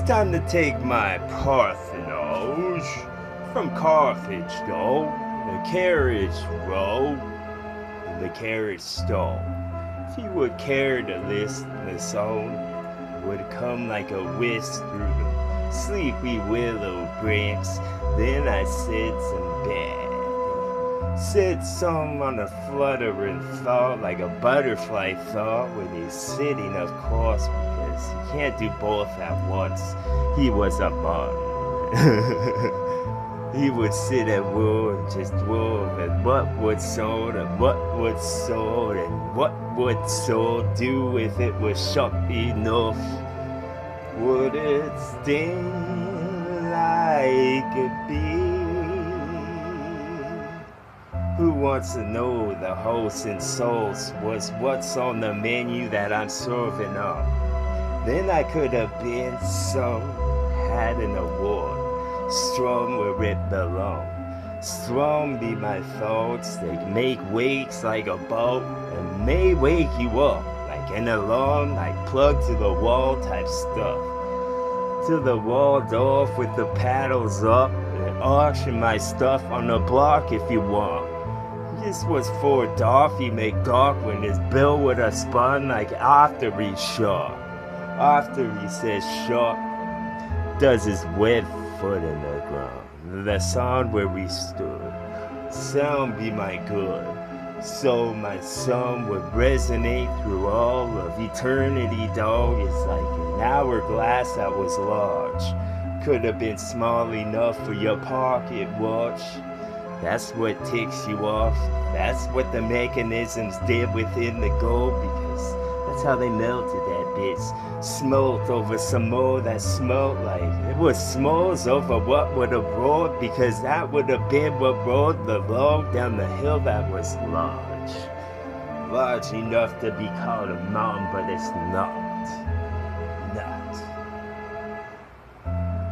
It's time to take my Parthenos from Carthage, though. The carriage row, the carriage stall. If you would care to listen the song, it would come like a whisk through the sleepy willow branch. Then I said some bad. Said some on a fluttering thought, like a butterfly thought when he's sitting, of course, because you can't do both at once. He was a bum. He would sit at war and just dwell and what would soul and what would soul and what would soul do if it was sharp enough? Would it sting like a bee? Who wants to know the hosts and souls was what's on the menu that I'm serving up? Then I could have been some, had an award. Strong where it belong. Strong be my thoughts. They make wakes like a boat and may wake you up like an alarm, like plug to the wall type stuff. To the walled off with the paddles up and auction my stuff on the block if you want. This was for Dolphy McDuck when his bill would have spun like after he shot. After he says shot, does his web foot in the ground, the sound where we stood. Sound be my good, so my song would resonate through all of eternity, dog. It's like an hourglass that was large. Could have been small enough for your pocket watch. That's what ticks you off. That's what the mechanisms did within the gold, because that's how they melted that bitch. Smolt over some more that smelt like it was s'mores over what would have roared, because that would have been what roared the log down the hill that was large. Large enough to be called a mountain, but it's not.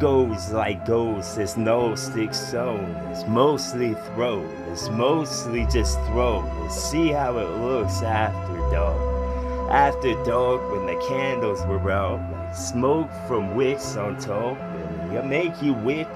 Goes like ghosts, there's no stick sewn, it's mostly throw, it's mostly just throw. Let's see how it looks after dark. After dark, when the candles were out, like smoke from wicks on top, and it'll make you wick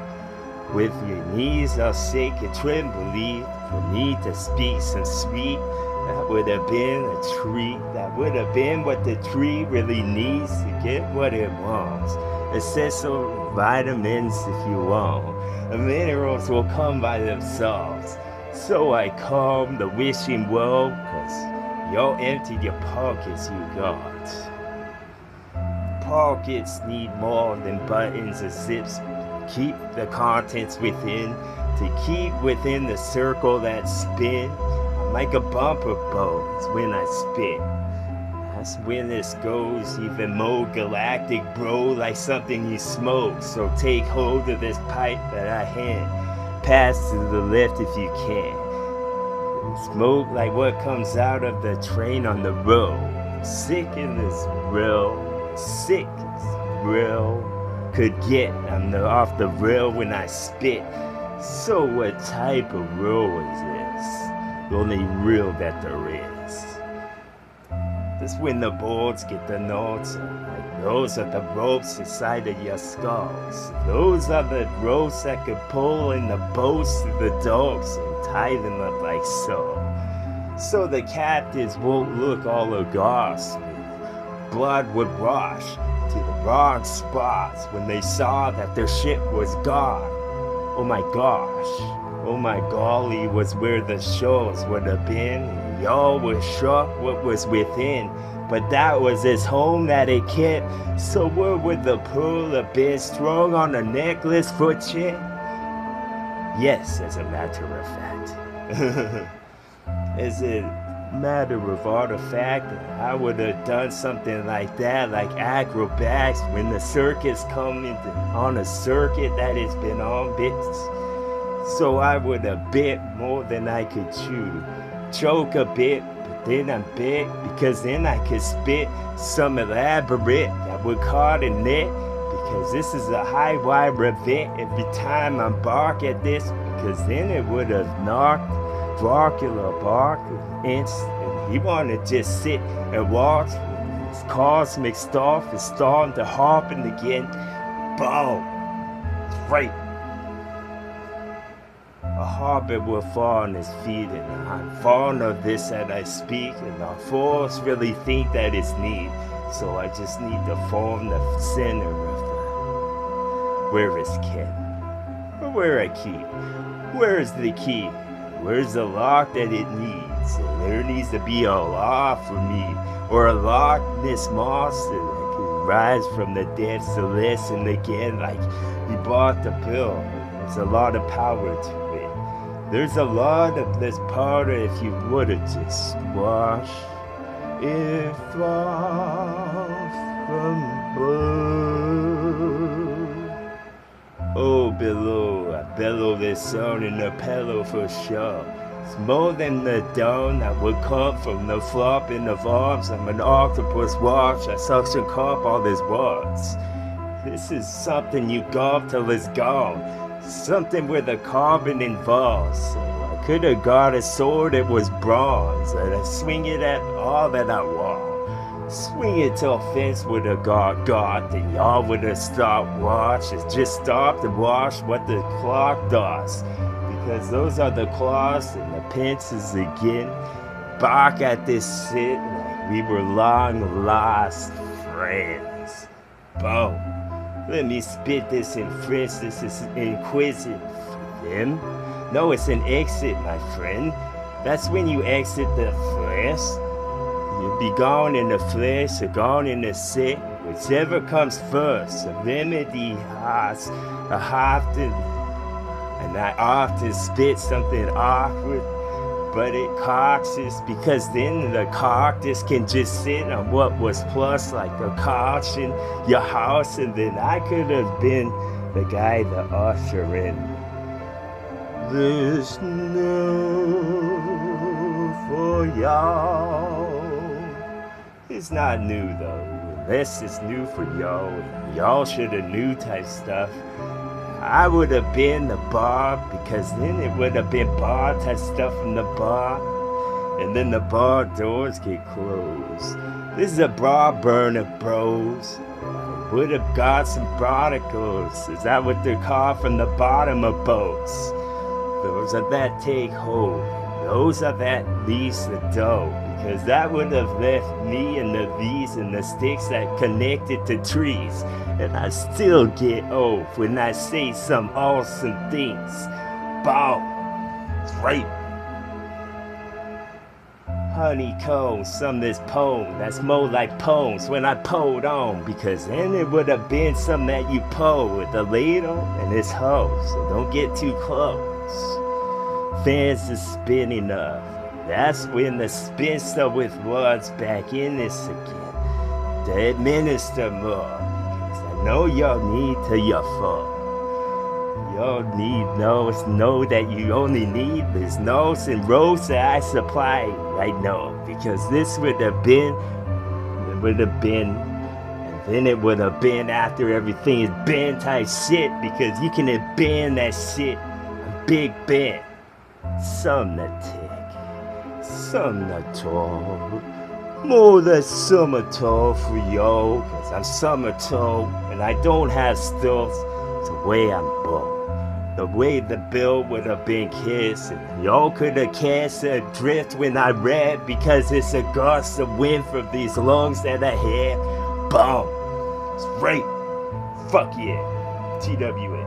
with your knees all sick and trembly. For me to speak some sweet, that would have been a treat. That would have been what the tree really needs to get what it wants. Essential vitamins if you want. The minerals will come by themselves. So I calm the wishing well, 'cause y'all emptied your pockets, you got. Pockets need more than buttons or zips. Keep the contents within, to keep within the circle that spin. I'm like a bumper boat when I spit. That's when this goes even more galactic, bro, like something you smoke. So take hold of this pipe that I hand. Pass to the left if you can. Smoke like what comes out of the train on the road. Sick in this rail, sick as rail could get. I'm off the rail when I spit. So what type of rail is this? The only real that there is. That's when the boards get the knots. Like those are the ropes inside of your skulls. Those are the ropes that could pull in the boats of the dogs and tie them up like so. So the captives won't look all aghast. Blood would rush to the wrong spots when they saw that their ship was gone. Oh my gosh. Oh my golly was where the shoals would have been. Y'all was shocked what was within, but that was his home that it kept. So where would the pearl have been, strung on a necklace for chin? Yes, as a matter of fact. As a matter of artifact, I would have done something like that, like acrobats when the circus come on a circuit that has been on bits. So I would have bit more than I could chew. Choke a bit, but then I bit, because then I could spit some elaborate that would caught a net, because this is a high wire event every time I bark at this, because then it would have knocked Dracula bark and he wanted to just sit and watch. His cosmic stuff is starting to happen again. Boom. Right. A harpet will fall on his feet, and I'm fond of this that I speak, and our force really think that it's need. So I just need to form the center of the where is Ken? Or where I keep? Where is the key? Where's the lock that it needs? And there needs to be a lock for me, or a Loch Ness monster that can rise from the depths to listen again like you bought the pill. There's a lot of power to it. There's a lot of this powder if you would've just wash it off from below. Oh, below, I bellow this sound in a pillow for sure. It's more than the dawn that would come from the flopping of arms. I'm an octopus watch, I suction cup all these words. This is something you gulp till it's gone. Something where the carbon involves. So I could have got a sword, it was bronze, and I swing it at all that I want. Swing it till fence would have got, and y'all would have stopped watch. It's just stopped to watch what the clock does. Because those are the claws and the pincers again. Back at this sit like we were long lost friends. Boom. Let me spit this in French. This is inquisitive for them. No, it's an exit, my friend. That's when you exit the flesh. You'll be gone in the flesh or gone in the sick. Whichever comes first. A remedy has a often, and I often spit something awkward, but it cautious, because then the cactus can just sit on what was plus like a couch in your house, and then I could have been the guy the usher in. There's no for y'all. It's not new though, unless it's new for y'all. Y'all should have knew type stuff. I would have been the bar, because then it would have been bar type stuff from the bar, and then the bar doors get closed. This is a bra burner, bros. I would have got some prodigals. Is that what they're called, from the bottom of boats? Those are that take hold. Those are that leaves the dough. Because that would have left me and the V's and the sticks that connected to trees. And I still get off when I say some awesome things. Bow. Right. Honeycomb, some of this poem that's more like poems when I pulled on. Because then it would have been something that you pull with a ladle and this hoe. So don't get too close. Fans is spinning up. That's when the spinster with words back in this again. To administer more. Because I know y'all need to your fall. Y'all need know that you only need this nose and rose that I supply right now. Because this would have been, and then it would have been after everything is been type shit. Because you can bend that shit. Big Ben. Some that tick, some that tall, more than summer tall for y'all, cause I'm summer tall, and I don't have stilts, the way I'm born, the way the bill would have been kissed, and y'all could have cast adrift when I read, because it's a gust of wind from these lungs that I had. Boom, it's right, fuck yeah, TWA.